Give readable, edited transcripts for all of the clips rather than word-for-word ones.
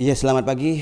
Iya, selamat pagi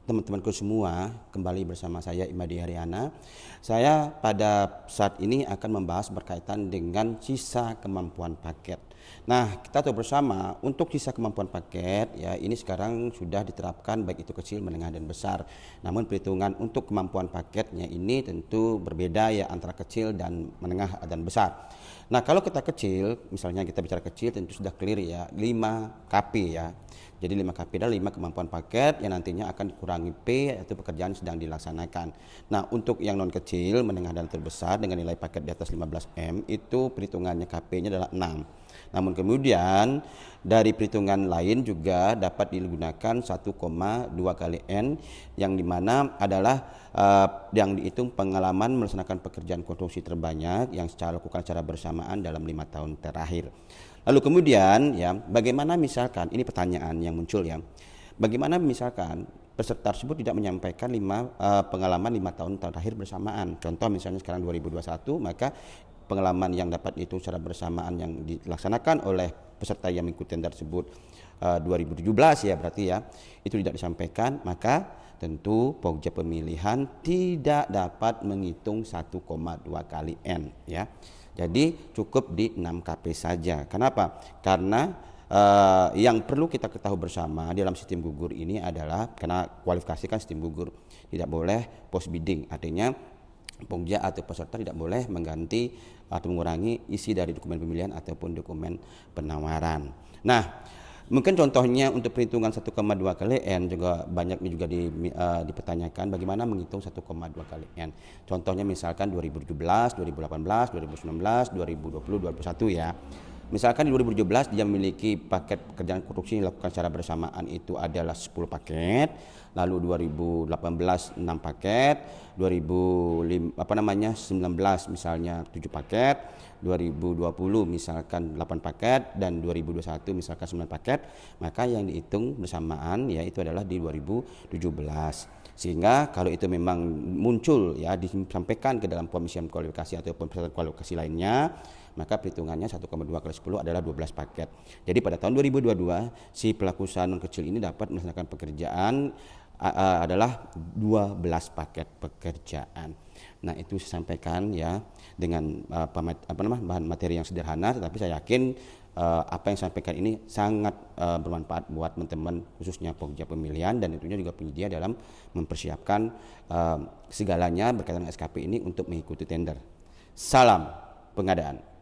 teman-temanku semua. Kembali bersama saya Imadi Haryana. Saya pada saat ini akan membahas berkaitan dengan sisa kemampuan paket. Nah, kita tahu bersama untuk sisa kemampuan paket ya ini sekarang sudah diterapkan baik itu kecil, menengah dan besar. Namun perhitungan untuk kemampuan paketnya ini tentu berbeda ya antara kecil dan menengah dan besar. Nah, kalau kita kecil, misalnya kita bicara kecil tentu sudah clear ya, 5 KP ya. Jadi 5 KP adalah 5 kemampuan paket yang nantinya akan dikurangi P yaitu pekerjaan sedang dilaksanakan. Nah, untuk yang non kecil, menengah dan terbesar dengan nilai paket di atas 15M itu perhitungannya KP-nya adalah 6. Namun kemudian dari perhitungan lain juga dapat digunakan 1,2 kali N yang dimana adalah yang dihitung pengalaman melaksanakan pekerjaan konstruksi terbanyak yang lakukan secara bersamaan dalam 5 tahun terakhir. Lalu kemudian ya bagaimana misalkan ini pertanyaan yang muncul ya, bagaimana misalkan peserta tersebut tidak menyampaikan pengalaman 5 tahun terakhir bersamaan. Contoh misalnya sekarang 2021, maka pengalaman yang dapat itu secara bersamaan yang dilaksanakan oleh peserta yang mengikuti tender tersebut 2017 ya berarti ya itu tidak disampaikan, maka tentu Pokja pemilihan tidak dapat menghitung 1,2 kali N ya. Jadi cukup di 6 KP saja. Kenapa? Karena yang perlu kita ketahui bersama di dalam sistem gugur ini adalah karena kualifikasi kan sistem gugur tidak boleh post bidding, artinya Pokja atau peserta tidak boleh mengganti atau mengurangi isi dari dokumen pemilihan ataupun dokumen penawaran. Nah, mungkin contohnya untuk perhitungan 1,2 kali N juga banyak juga dipertanyakan bagaimana menghitung 1,2 kali N. Contohnya misalkan 2017, 2018, 2019, 2020, 2021 ya. Misalkan di 2017 dia memiliki paket pekerjaan konstruksi yang dilakukan secara bersamaan itu adalah 10 paket, lalu 2018 6 paket, 2019 misalnya 7 paket, 2020 misalkan 8 paket dan 2021 misalkan 9 paket, maka yang dihitung bersamaan ya itu adalah di 2017. Sehingga kalau itu memang muncul ya disampaikan ke dalam pemisian kualifikasi atau peserta kualifikasi lainnya, maka perhitungannya 1,2 kali 10 adalah 12 paket. Jadi pada tahun 2022 si pelaku usaha non kecil ini dapat melaksanakan pekerjaan adalah 12 paket pekerjaan. Nah, itu saya sampaikan ya dengan bahan materi yang sederhana, tetapi saya yakin apa yang saya sampaikan ini sangat bermanfaat buat teman-teman khususnya Pokja pemilihan dan tentunya juga penyedia dalam mempersiapkan segalanya berkaitan dengan SKP ini untuk mengikuti tender. Salam pengadaan.